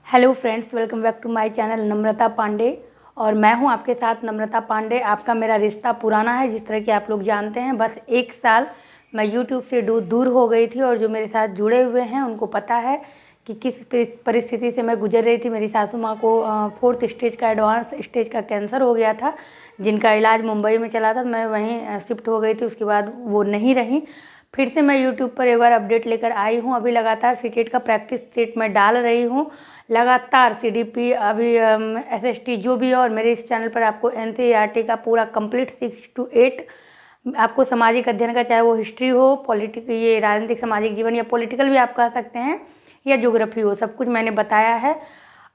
Hello friends, welcome back to my channel Namrata Pandey. और मैं हूं आपके साथ नम्रता पांडे। आपका मेरा रिश्ता पुराना है, जिस तरह कि आप लोग जानते हैं। बस 1 साल मैं यूट्यूब से दूर हो गई थी और जो मेरे साथ जुड़े हुए हैं उनको पता है कि किस परिस्थिति से मैं गुजर रही थी। मेरी सासू माँ को 4th स्टेज का एडवांस स्टेज का कैंसर हो गया था, जिनका इलाज मुंबई में चला था। मैं वहीं शिफ्ट हो गई थी, उसके बाद वो नहीं रही। फिर से मैं यूट्यूब पर एक बार अपडेट लेकर आई हूँ। अभी लगातार सीटेट का प्रैक्टिस सेट मैं डाल रही हूँ, लगातार सीडीपी, अभी एसएसटी जो भी है। और मेरे इस चैनल पर आपको एनसीईआरटी का पूरा कंप्लीट 6 to 8 आपको सामाजिक अध्ययन का, चाहे वो हिस्ट्री हो, पॉलिटिक, ये राजनीतिक सामाजिक जीवन, या पॉलिटिकल भी आप कह सकते हैं, या ज्योग्राफी हो, सब कुछ मैंने बताया है।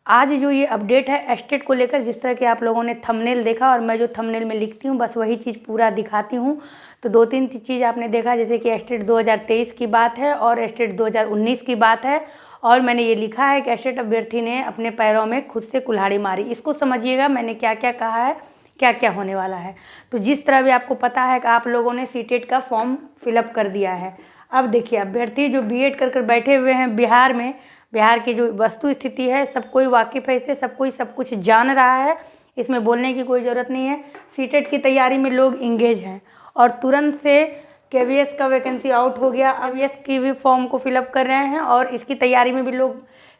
आज जो ये अपडेट है एस्टेट को लेकर, जिस तरह के आप लोगों ने थंबनेल देखा और मैं जो थंबनेल में लिखती हूँ बस वही चीज़ पूरा दिखाती हूँ। तो 2-3 चीज़ आपने देखा, जैसे कि एस्टेट 2023 की बात है और एस्टेट 2019 की बात है। और मैंने ये लिखा है कि एस्टेट अभ्यर्थी ने अपने पैरों में खुद से कुल्हाड़ी मारी। इसको समझिएगा मैंने क्या क्या कहा है, क्या क्या होने वाला है। तो जिस तरह भी आपको पता है कि आप लोगों ने सीटेट का फॉर्म फिलअप कर दिया है। अब देखिए, अभ्यर्थी जो बीएड कर बैठे हुए हैं बिहार में, बिहार की जो वस्तु स्थिति है सब कोई वाकिफ़ है इससे, सब कोई सब कुछ जान रहा है, इसमें बोलने की कोई ज़रूरत नहीं है। सीटेट की तैयारी में लोग इंगेज हैं और तुरंत से केवीएस का वैकेंसी आउट हो गया। अब एस की भी फॉर्म को फिलअप कर रहे हैं और इसकी तैयारी में भी लोग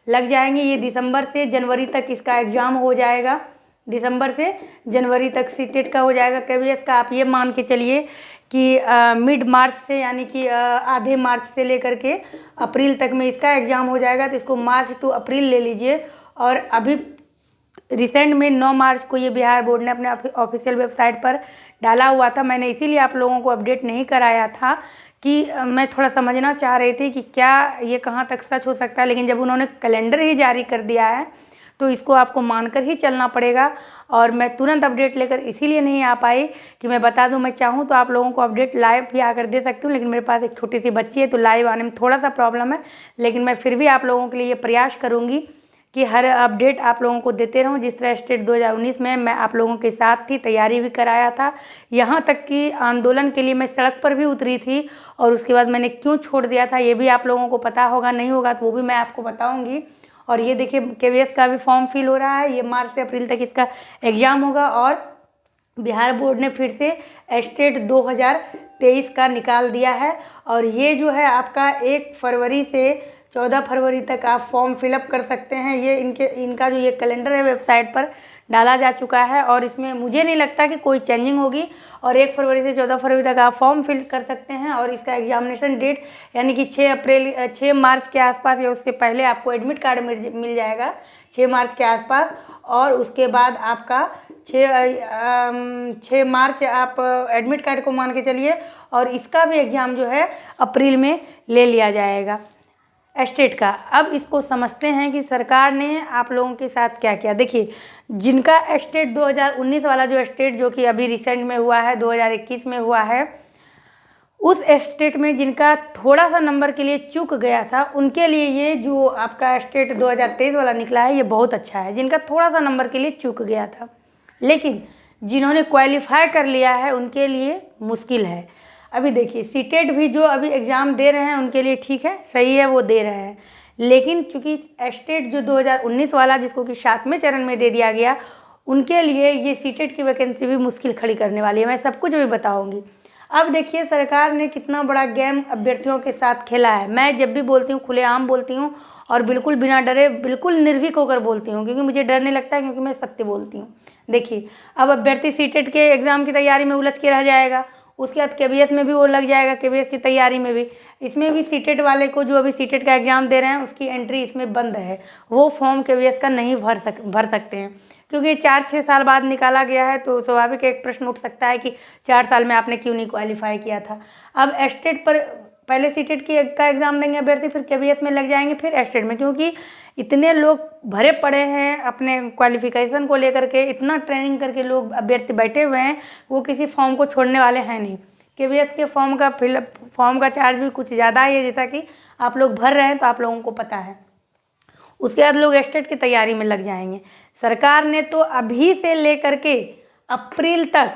लग जाएंगे। ये दिसंबर से जनवरी तक इसका एग्ज़ाम हो जाएगा, दिसंबर से जनवरी तक सीटेट का हो जाएगा केवीएस का। आप ये मान के चलिए कि मिड मार्च से, यानी कि आधे मार्च से लेकर के अप्रैल तक में इसका एग्ज़ाम हो जाएगा। तो इसको मार्च टू अप्रैल ले लीजिए। और अभी रिसेंट में 9 मार्च को ये बिहार बोर्ड ने अपने ऑफिशियल वेबसाइट पर डाला हुआ था। मैंने इसीलिए आप लोगों को अपडेट नहीं कराया था कि मैं थोड़ा समझना चाह रही थी कि क्या ये कहाँ तक सच हो सकता है। लेकिन जब उन्होंने कैलेंडर ही जारी कर दिया है तो इसको आपको मानकर ही चलना पड़ेगा। और मैं तुरंत अपडेट लेकर इसीलिए नहीं आ पाई कि मैं बता दूं, मैं चाहूं तो आप लोगों को अपडेट लाइव भी आकर दे सकती हूं, लेकिन मेरे पास एक छोटी सी बच्ची है तो लाइव आने में थोड़ा सा प्रॉब्लम है। लेकिन मैं फिर भी आप लोगों के लिए ये प्रयास करूंगी कि हर अपडेट आप लोगों को देते रहूं। जिस तरह स्टेट 2019 में मैं आप लोगों के साथ थी, तैयारी भी कराया था, यहाँ तक कि आंदोलन के लिए मैं सड़क पर भी उतरी थी। और उसके बाद मैंने क्यों छोड़ दिया था ये भी आप लोगों को पता होगा, नहीं होगा तो वो भी मैं आपको बताऊँगी। और ये देखिए, केवीएस का भी फॉर्म फिल हो रहा है। ये मार्च से अप्रैल तक इसका एग्ज़ाम होगा। और बिहार बोर्ड ने फिर से एस्टेट 2023 का निकाल दिया है। और ये जो है आपका 1 फरवरी से 14 फरवरी तक आप फॉर्म फिलअप कर सकते हैं। ये इनका जो ये कैलेंडर है वेबसाइट पर डाला जा चुका है और इसमें मुझे नहीं लगता कि कोई चेंजिंग होगी। और 1 फरवरी से 14 फरवरी तक आप फॉर्म फिल कर सकते हैं। और इसका एग्जामिनेशन डेट यानी कि 6 मार्च के आसपास या उससे पहले आपको एडमिट कार्ड मिल जाएगा, 6 मार्च के आसपास। और उसके बाद आपका 6 मार्च आप एडमिट कार्ड को मान के चलिए। और इसका भी एग्ज़ाम जो है अप्रैल में ले लिया जाएगा एस्टेट का। अब इसको समझते हैं कि सरकार ने आप लोगों के साथ क्या किया। देखिए, जिनका एस्टेट 2019 वाला जो एस्टेट जो कि अभी रिसेंट में हुआ है, 2021 में हुआ है, उस एस्टेट में जिनका थोड़ा सा नंबर के लिए चूक गया था, उनके लिए ये जो आपका एस्टेट 2023 वाला निकला है ये बहुत अच्छा है, जिनका थोड़ा सा नंबर के लिए चूक गया था। लेकिन जिन्होंने क्वालिफाई कर लिया है उनके लिए मुश्किल है। अभी देखिए, सीटेट भी जो अभी एग्ज़ाम दे रहे हैं उनके लिए ठीक है, सही है, वो दे रहे हैं। लेकिन चूँकि एस्टेट जो 2019 वाला, जिसको कि 7वें चरण में दे दिया गया, उनके लिए ये सीटेट की वैकेंसी भी मुश्किल खड़ी करने वाली है। मैं सब कुछ भी बताऊंगी। अब देखिए, सरकार ने कितना बड़ा गेम अभ्यर्थियों के साथ खेला है। मैं जब भी बोलती हूँ खुलेआम बोलती हूँ और बिल्कुल बिना डरे, बिल्कुल निर्भीक होकर बोलती हूँ, क्योंकि मुझे डर नहीं लगता, क्योंकि मैं सत्य बोलती हूँ। देखिए, अब अभ्यर्थी सीटेट के एग्ज़ाम की तैयारी में उलझ के रह जाएगा, उसके बाद केवीएस में भी वो लग जाएगा, केवीएस की तैयारी में भी। इसमें भी सीटेट वाले को, जो अभी सीटेट का एग्ज़ाम दे रहे हैं, उसकी एंट्री इसमें बंद है। वो फॉर्म केवीएस का नहीं भर सकते हैं, क्योंकि 4-6 साल बाद निकाला गया है। तो स्वाभाविक एक प्रश्न उठ सकता है कि 4 साल में आपने क्यों नहीं क्वालिफाई किया था। अब एस्टेट पर पहले सीटेट का एग्ज़ाम देंगे अभ्यर्थी, फिर केवीएस में लग जाएंगे, फिर एस्टेट में, क्योंकि इतने लोग भरे पड़े हैं अपने क्वालिफिकेशन को लेकर के, इतना ट्रेनिंग करके लोग अभ्यर्थी बैठे हुए हैं, वो किसी फॉर्म को छोड़ने वाले हैं नहीं। केवीएस के फॉर्म का चार्ज भी कुछ ज़्यादा ही है, जैसा कि आप लोग भर रहे हैं तो आप लोगों को पता है। उसके बाद लोग एस्टेट की तैयारी में लग जाएंगे। सरकार ने तो अभी से लेकर के अप्रैल तक,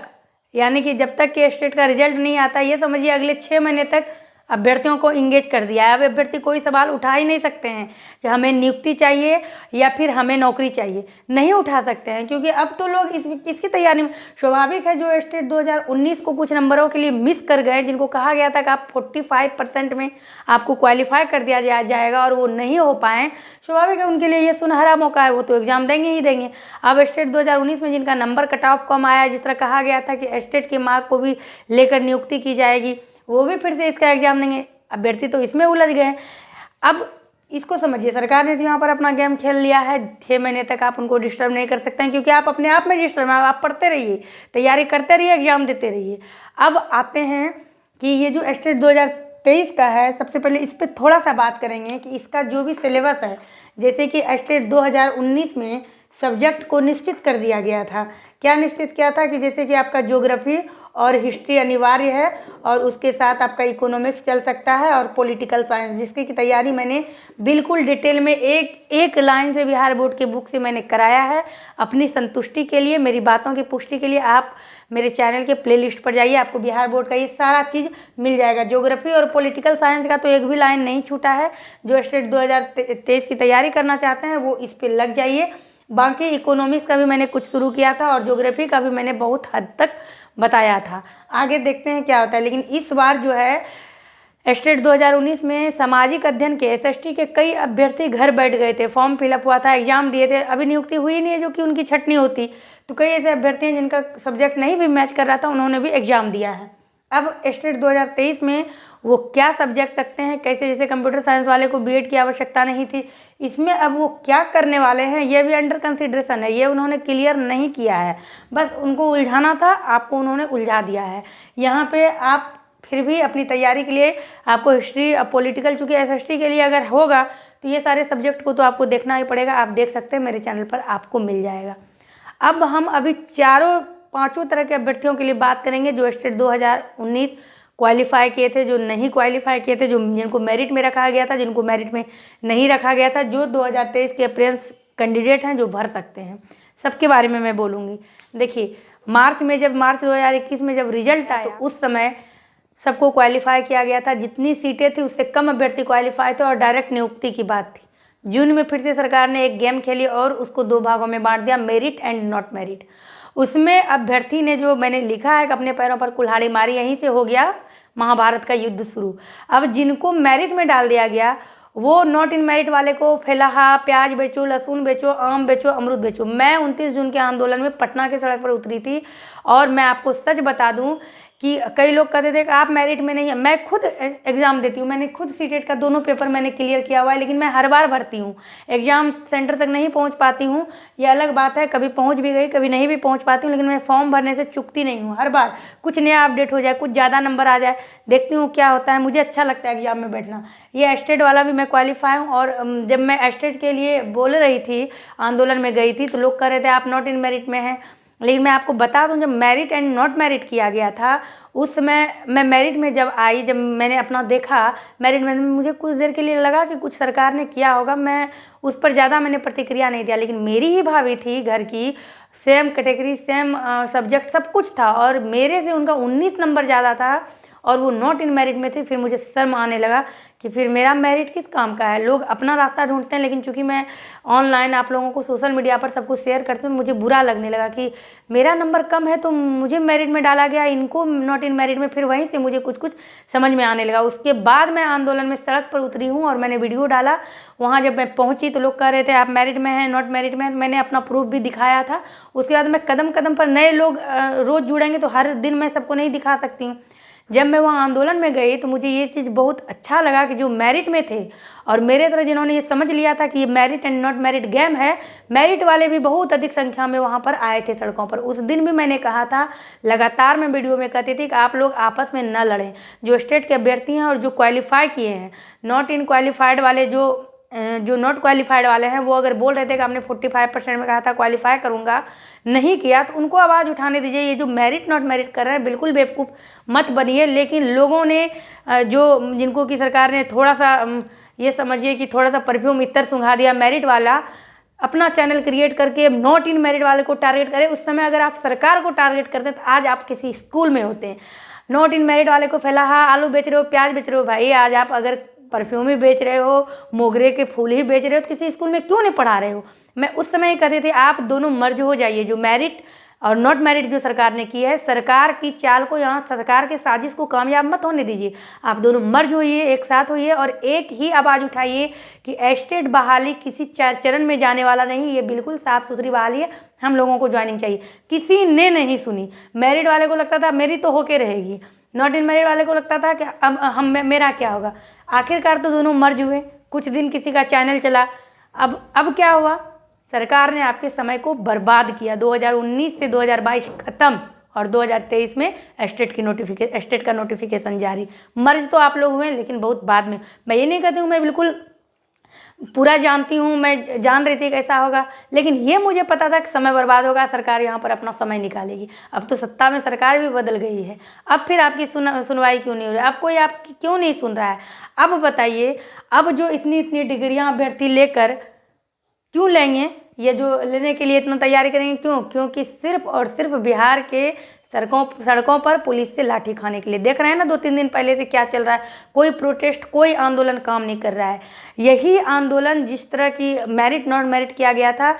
यानी कि जब तक कि एस्टेट का रिजल्ट नहीं आता, ये समझिए अगले 6 महीने तक अभ्यर्थियों को इंगेज कर दिया है। अब अभ्यर्थी कोई सवाल उठा ही नहीं सकते हैं कि हमें नियुक्ति चाहिए या फिर हमें नौकरी चाहिए, नहीं उठा सकते हैं, क्योंकि अब तो लोग इसकी तैयारी में, स्वाभाविक है जो स्टेट 2019 को कुछ नंबरों के लिए मिस कर गए, जिनको कहा गया था कि आप 45% में आपको क्वालिफाई कर दिया जाएगा और वो नहीं हो पाए, स्वाभाविक है उनके लिए ये सुनहरा मौका है, वो तो एग्जाम देंगे ही देंगे। अब स्टेट 2019 में जिनका नंबर कट ऑफ कम आया, जिस तरह कहा गया था कि स्टेट के मार्क को भी लेकर नियुक्ति की जाएगी, वो भी फिर से इसका एग्जाम देंगे। अभ्यर्थी तो इसमें उलझ गए। अब इसको समझिए, सरकार ने तो यहाँ पर अपना गेम खेल लिया है। 6 महीने तक आप उनको डिस्टर्ब नहीं कर सकते हैं, क्योंकि आप अपने आप में डिस्टर्ब हैं। आप पढ़ते रहिए, तैयारी करते रहिए, एग्जाम देते रहिए। अब आते हैं कि ये जो स्टेट 2023 का है, सबसे पहले इस पर थोड़ा सा बात करेंगे कि इसका जो भी सिलेबस है, जैसे कि स्टेट 2019 में सब्जेक्ट को निश्चित कर दिया गया था। क्या निश्चित किया था कि जैसे कि आपका ज्योग्राफी और हिस्ट्री अनिवार्य है, और उसके साथ आपका इकोनॉमिक्स चल सकता है और पॉलिटिकल साइंस, जिसकी की तैयारी मैंने बिल्कुल डिटेल में एक लाइन से बिहार बोर्ड के बुक से मैंने कराया है। अपनी संतुष्टि के लिए, मेरी बातों की पुष्टि के लिए आप मेरे चैनल के प्लेलिस्ट पर जाइए, आपको बिहार बोर्ड का ये सारा चीज़ मिल जाएगा। ज्योग्राफी और पॉलिटिकल साइंस का तो एक भी लाइन नहीं छूटा है। जो स्टेट 2023 की तैयारी करना चाहते हैं वो इस पर लग जाइए। बाकी इकोनॉमिक्स का भी मैंने कुछ शुरू किया था और ज्योग्राफी का भी मैंने बहुत हद तक बताया था। आगे देखते हैं क्या होता है। लेकिन इस बार जो है स्टेट 2019 में सामाजिक अध्ययन के SST के कई अभ्यर्थी घर बैठ गए थे, फॉर्म फिलअप हुआ था, एग्जाम दिए थे, अभी नियुक्ति हुई नहीं है, जो कि उनकी छटनी होती। तो कई ऐसे अभ्यर्थी हैं जिनका सब्जेक्ट नहीं भी मैच कर रहा था, उन्होंने भी एग्जाम दिया है। अब स्टेट 2023 में वो क्या सब्जेक्ट रखते हैं, कैसे, जैसे कंप्यूटर साइंस वाले को BEd की आवश्यकता नहीं थी, इसमें अब वो क्या करने वाले हैं ये भी अंडर कंसिडरेशन है। ये उन्होंने क्लियर नहीं किया है, बस उनको उलझाना था, आपको उन्होंने उलझा दिया है। यहाँ पे आप फिर भी अपनी तैयारी के लिए आपको हिस्ट्री, पॉलिटिकल, चूँकि SST के लिए अगर होगा तो ये सारे सब्जेक्ट को तो आपको देखना ही पड़ेगा। आप देख सकते हैं, मेरे चैनल पर आपको मिल जाएगा। अब हम अभी 4-5 तरह के अभ्यर्थियों के लिए बात करेंगे, जो स्टेट 2019 क्वालिफाई किए थे, जो नहीं क्वालिफाई किए थे, जो जिनको मेरिट में रखा गया था, जिनको मेरिट में नहीं रखा गया था, जो 2023 के अप्रेंस कैंडिडेट हैं जो भर सकते हैं, सबके बारे में मैं बोलूँगी। देखिए, मार्च 2021 में जब रिजल्ट आया तो उस समय सबको क्वालिफाई किया गया था। जितनी सीटें थी उससे कम अभ्यर्थी क्वालिफाई थे और डायरेक्ट नियुक्ति की बात थी। जून में फिर से सरकार ने एक गेम खेली और उसको 2 भागों में बांट दिया, मेरिट एंड नॉट मेरिट। उसमें अभ्यर्थी ने, जो मैंने लिखा है कि अपने पैरों पर कुल्हाड़ी मारी, यहीं से हो गया महाभारत का युद्ध शुरू। अब जिनको मेरिट में डाल दिया गया, वो नॉट इन मेरिट वाले को फलाहा, प्याज बेचो, लहसुन बेचो, आम बेचो, अमरूद बेचो। मैं 29 जून के आंदोलन में पटना के सड़क पर उतरी थी और मैं आपको सच बता दूं कि कई लोग कहते थे कि आप मेरिट में नहीं है। मैं खुद एग्ज़ाम देती हूँ, मैंने खुद सीटेट का दोनों पेपर मैंने क्लियर किया हुआ है, लेकिन मैं हर बार भरती हूँ, एग्ज़ाम सेंटर तक नहीं पहुँच पाती हूँ, ये अलग बात है। कभी पहुँच भी गई, कभी नहीं भी पहुँच पाती हूँ, लेकिन मैं फॉर्म भरने से चूकती नहीं हूँ। हर बार कुछ नया अपडेट हो जाए, कुछ ज़्यादा नंबर आ जाए, देखती हूँ क्या होता है। मुझे अच्छा लगता है एग्ज़ाम में बैठना। ये स्टेट वाला भी मैं क्वालिफाई हूँ, और जब मैं स्टेट के लिए बोल रही थी, आंदोलन में गई थी, तो लोग कह रहे थे आप नॉट इन मेरिट में हैं। लेकिन मैं आपको बता दूं, जब मेरिट एंड नॉट मेरिट किया गया था, उस समय मैं मेरिट में जब आई, जब मैंने अपना देखा मेरिट में, मुझे कुछ देर के लिए लगा कि कुछ सरकार ने किया होगा। मैं उस पर ज़्यादा मैंने प्रतिक्रिया नहीं दिया। लेकिन मेरी ही भाभी थी घर की, सेम कैटेगरी, सेम सब्जेक्ट, सब कुछ था, और मेरे से उनका 19 नंबर ज़्यादा था और वो नॉट इन मेरिट में थी। फिर मुझे शर्म आने लगा कि फिर मेरा मेरिट किस काम का है। लोग अपना रास्ता ढूंढते हैं, लेकिन चूंकि मैं ऑनलाइन आप लोगों को सोशल मीडिया पर सब कुछ शेयर करती हूँ, मुझे बुरा लगने लगा कि मेरा नंबर कम है तो मुझे मेरिट में डाला गया, इनको नॉट इन मेरिट में। फिर वहीं से मुझे कुछ कुछ समझ में आने लगा। उसके बाद मैं आंदोलन में सड़क पर उतरी हूँ और मैंने वीडियो डाला। वहाँ जब मैं पहुँची तो लोग कह रहे थे आप मेरिट में हैं, नॉट मेरिट में हैं। मैंने अपना प्रूफ भी दिखाया था। उसके बाद मैं कदम कदम पर, नए लोग रोज़ जुड़ेंगे तो हर दिन मैं सबको नहीं दिखा सकती हूँ। जब मैं वहाँ आंदोलन में गई तो मुझे ये चीज़ बहुत अच्छा लगा कि जो मेरिट में थे और मेरे तरह जिन्होंने ये समझ लिया था कि ये merit and not merit game है, मेरिट वाले भी बहुत अधिक संख्या में वहाँ पर आए थे सड़कों पर। उस दिन भी मैंने कहा था, लगातार मैं वीडियो में कहती थी कि आप लोग आपस में न लड़ें। जो स्टेट के अभ्यर्थी हैं और जो क्वालिफाई किए हैं, नॉट इन क्वालिफाइड वाले, जो नॉट क्वालिफाइड वाले हैं, वो अगर बोल रहे थे कि आपने 45% में कहा था क्वालिफाई करूँगा, नहीं किया, तो उनको आवाज़ उठाने दीजिए। ये जो मेरिट नॉट मेरिट कर रहे हैं, बिल्कुल बेवकूफ़ मत बनिए। लेकिन लोगों ने जिनको कि सरकार ने थोड़ा सा, ये समझिए कि थोड़ा सा परफ्यूम इतर सुंघा दिया, मेरिट वाला अपना चैनल क्रिएट करके नॉट इन मेरिट वाले को टारगेट करें। उस समय अगर आप सरकार को टारगेट करते हैं तो आज आप किसी स्कूल में होते हैं। नॉट इन मेरिट वाले को फैला, हाँ आलू बेच रहे हो, प्याज बेच रहे हो। भाई आज आप अगर परफ्यूम ही बेच रहे हो, मोगरे के फूल ही बेच रहे हो, तो किसी स्कूल में क्यों नहीं पढ़ा रहे हो? मैं उस समय ही कहती थी आप दोनों मर्ज हो जाइए। जो मेरिट और नॉट मेरिट जो सरकार ने की है, सरकार की चाल को, यहाँ सरकार के साजिश को कामयाब मत होने दीजिए। आप दोनों मर्ज होइए, एक साथ होइए और एक ही आवाज़ उठाइए कि एस्टेट बहाली किसी चरण में जाने वाला नहीं, ये बिल्कुल साफ सुथरी बहाली है, हम लोगों को ज्वाइनिंग चाहिए। किसी ने नहीं सुनी। मेरिट वाले को लगता था मेरी तो होके रहेगी, नॉट इन मेरिट वाले को लगता था कि अब मेरा क्या होगा। आखिरकार तो दोनों मर्ज हुए। कुछ दिन किसी का चैनल चला, अब क्या हुआ? सरकार ने आपके समय को बर्बाद किया। 2019 से 2022 खत्म और 2023 में एस्टेट का नोटिफिकेशन जारी। मर्ज तो आप लोग हुए लेकिन बहुत बाद में। मैं ये नहीं कहती हूँ मैं बिल्कुल पूरा जानती हूँ, मैं जान रही थी कैसा होगा, लेकिन ये मुझे पता था कि समय बर्बाद होगा, सरकार यहाँ पर अपना समय निकालेगी। अब तो सत्ता में सरकार भी बदल गई है, अब फिर आपकी सुनवाई क्यों नहीं हो रही? अब कोई आपकी क्यों नहीं सुन रहा है? अब बताइए, अब जो इतनी डिग्रियाँ अभ्यर्थी लेकर क्यों लेंगे? ये जो लेने के लिए इतना तैयारी करेंगे क्यों? क्योंकि सिर्फ और सिर्फ बिहार के सड़कों पर पुलिस से लाठी खाने के लिए। देख रहे हैं ना 2-3 दिन पहले से क्या चल रहा है। कोई प्रोटेस्ट, कोई आंदोलन काम नहीं कर रहा है। यही आंदोलन जिस तरह की मेरिट नॉट मेरिट किया गया था,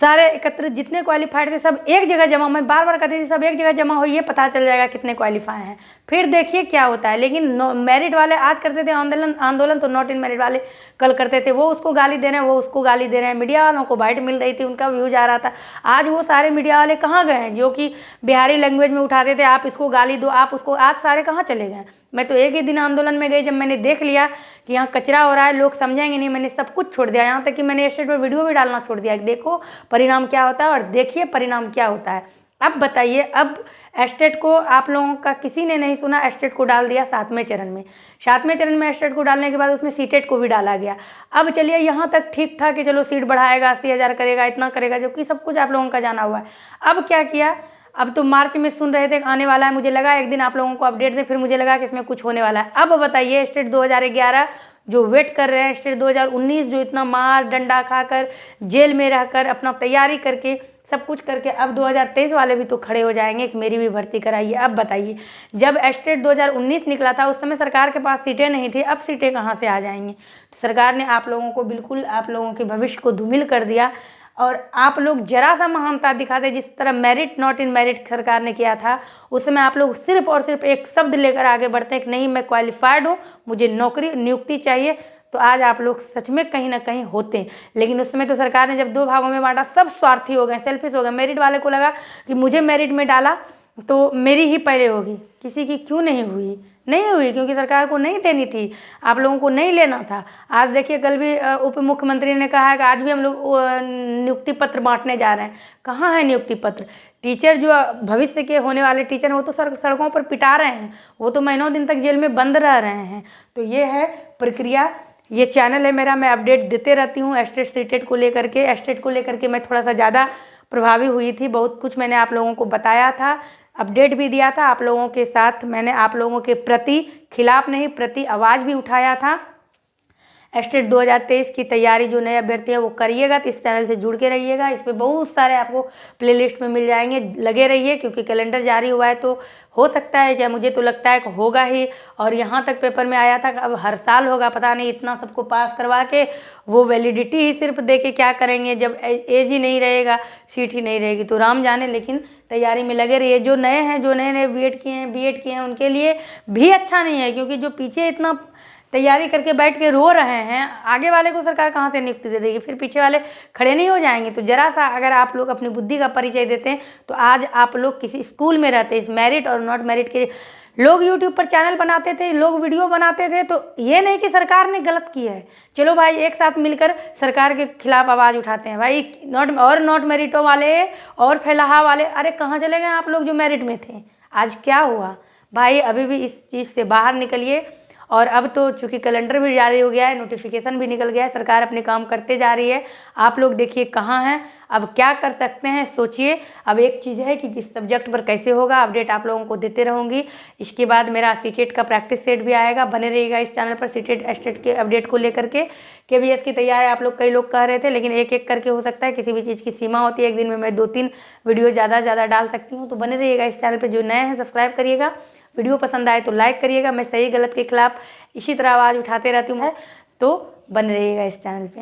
सारे एकत्र जितने क्वालिफाइड थे सब एक जगह जमा, मैं बार बार कहती थी सब एक जगह जमा हो, ये पता चल जाएगा कितने क्वालिफाई हैं, फिर देखिए क्या होता है। लेकिन मेरिट वाले आज करते थे आंदोलन तो नॉट इन मेरिट वाले कल करते थे। वो उसको गाली दे रहे हैं, वो उसको गाली दे रहे हैं। मीडिया वालों को बाइट मिल रही थी, उनका व्यूज आ रहा था। आज वो सारे मीडिया वाले कहाँ गए हैं जो कि बिहारी लैंग्वेज में उठाते थे, आप इसको गाली दो, आप उसको, आज सारे कहाँ चले गए? मैं तो एक ही दिन आंदोलन में गई, जब मैंने देख लिया कि यहाँ कचरा हो रहा है, लोग समझेंगे नहीं, मैंने सब कुछ छोड़ दिया। यहाँ तक कि मैंने एस्टेट पर वीडियो भी डालना छोड़ दिया। देखो परिणाम क्या होता है और देखिए परिणाम क्या होता है। अब बताइए, अब एस्टेट को आप लोगों का किसी ने नहीं सुना, एस्टेट को डाल दिया 7वें चरण में। 7वें चरण में एस्टेट को डालने के बाद उसमें सीटेट को भी डाला गया। अब चलिए यहाँ तक ठीक था कि चलो सीट बढ़ाएगा, 80,000 करेगा, इतना करेगा, जबकि सब कुछ आप लोगों का जाना हुआ है। अब क्या किया? अब तो मार्च में सुन रहे थे आने वाला है, मुझे लगा एक दिन आप लोगों को अपडेट दें, फिर मुझे लगा कि इसमें कुछ होने वाला है। अब बताइए, स्टेट 2011 जो वेट कर रहे हैं, स्टेट 2019 जो इतना मार डंडा खाकर जेल में रहकर अपना तैयारी करके सब कुछ करके, अब 2023 वाले भी तो खड़े हो जाएंगे कि मेरी भी भर्ती कराइए। अब बताइए, जब स्टेट 2019 निकला था उस समय सरकार के पास सीटें नहीं थी, अब सीटें कहाँ से आ जाएंगी? तो सरकार ने आप लोगों को बिल्कुल, आप लोगों के भविष्य को धूमिल कर दिया। और आप लोग जरा सा महानता दिखाते, जिस तरह मेरिट नॉट इन मेरिट सरकार ने किया था, उस समय आप लोग सिर्फ और सिर्फ एक शब्द लेकर आगे बढ़ते हैं कि नहीं मैं क्वालिफाइड हूँ, मुझे नौकरी नियुक्ति चाहिए, तो आज आप लोग सच में कहीं ना कहीं होते हैं। लेकिन उस समय तो सरकार ने जब 2 भागों में बांटा, सब स्वार्थी हो गए, सेल्फिश हो गए। मेरिट वाले को लगा कि मुझे मेरिट में डाला तो मेरी ही पहले होगी, किसी की क्यों नहीं हुई? नहीं हुई क्योंकि सरकार को नहीं देनी थी, आप लोगों को नहीं लेना था। आज देखिए, कल भी उप मुख्यमंत्री ने कहा है कि आज भी हम लोग नियुक्ति पत्र बांटने जा रहे हैं। कहाँ है नियुक्ति पत्र? टीचर जो भविष्य के होने वाले टीचर हैं वो तो सड़कों पर पिटा रहे हैं, वो तो महीनों दिन तक जेल में बंद रह रहे हैं। तो ये है प्रक्रिया। ये चैनल है मेरा, मैं अपडेट देते रहती हूँ एस्टेट सीटेट को लेकर के। एस्टेट को लेकर के मैं थोड़ा सा ज़्यादा प्रभावी हुई थी, बहुत कुछ मैंने आप लोगों को बताया था, अपडेट भी दिया था आप लोगों के साथ। मैंने आप लोगों के प्रति खिलाफ नहीं, प्रति आवाज़ भी उठाया था। एस्टेट 2023 की तैयारी जो नए अभ्यर्थी है वो करिएगा, तो इस चैनल से जुड़ के रहिएगा। इस पर बहुत सारे आपको प्लेलिस्ट में मिल जाएंगे, लगे रहिए, क्योंकि कैलेंडर जारी हुआ है तो हो सकता है, क्या मुझे तो लगता है कि होगा ही। और यहाँ तक पेपर में आया था कि अब हर साल होगा, पता नहीं इतना सबको पास करवा के वो वैलिडिटी ही सिर्फ दे के क्या करेंगे, जब एज ही नहीं रहेगा, सीट ही नहीं रहेगी, तो राम जाने। लेकिन तैयारी में लगे रहिए। जो नए हैं, जो नए बीएड किए हैं उनके लिए भी अच्छा नहीं है, क्योंकि जो पीछे इतना तैयारी करके बैठ के रो रहे हैं, आगे वाले को सरकार कहाँ से नियुक्ति दे देगी? फिर पीछे वाले खड़े नहीं हो जाएंगे? तो जरा सा अगर आप लोग अपनी बुद्धि का परिचय देते हैं तो आज आप लोग किसी स्कूल में रहते। इस मेरिट और नॉट मेरिट के लोग यूट्यूब पर चैनल बनाते थे, लोग वीडियो बनाते थे, तो ये नहीं कि सरकार ने गलत किया है। चलो भाई, एक साथ मिलकर सरकार के खिलाफ आवाज़ उठाते हैं। भाई नॉट मेरिटों वाले और फैलाहा वाले, अरे कहाँ चले गए आप लोग जो मेरिट में थे? आज क्या हुआ भाई? अभी भी इस चीज़ से बाहर निकलिए। और अब तो चूँकि कैलेंडर भी जारी हो गया है, नोटिफिकेशन भी निकल गया है, सरकार अपने काम करते जा रही है। आप लोग देखिए कहाँ हैं, अब क्या कर सकते हैं सोचिए। अब एक चीज़ है कि किस सब्जेक्ट पर कैसे होगा, अपडेट आप लोगों को देते रहूँगी। इसके बाद मेरा सीटेट का प्रैक्टिस सेट भी आएगा, बने रहिएगा इस चैनल पर। सीटेट एस्टेट के अपडेट को लेकर के KVS की तैयारी आप लोग, कई लोग कह रहे थे, लेकिन एक एक करके हो सकता है, किसी भी चीज़ की सीमा होती है। एक दिन में मैं 2-3 वीडियो ज़्यादा डाल सकती हूँ, तो बने रहिएगा इस चैनल पर। जो नए हैं सब्सक्राइब करिएगा, वीडियो पसंद आए तो लाइक करिएगा। मैं सही गलत के खिलाफ इसी तरह आवाज़ उठाते रहती हूँ, तो बने रहिएगा इस चैनल पे।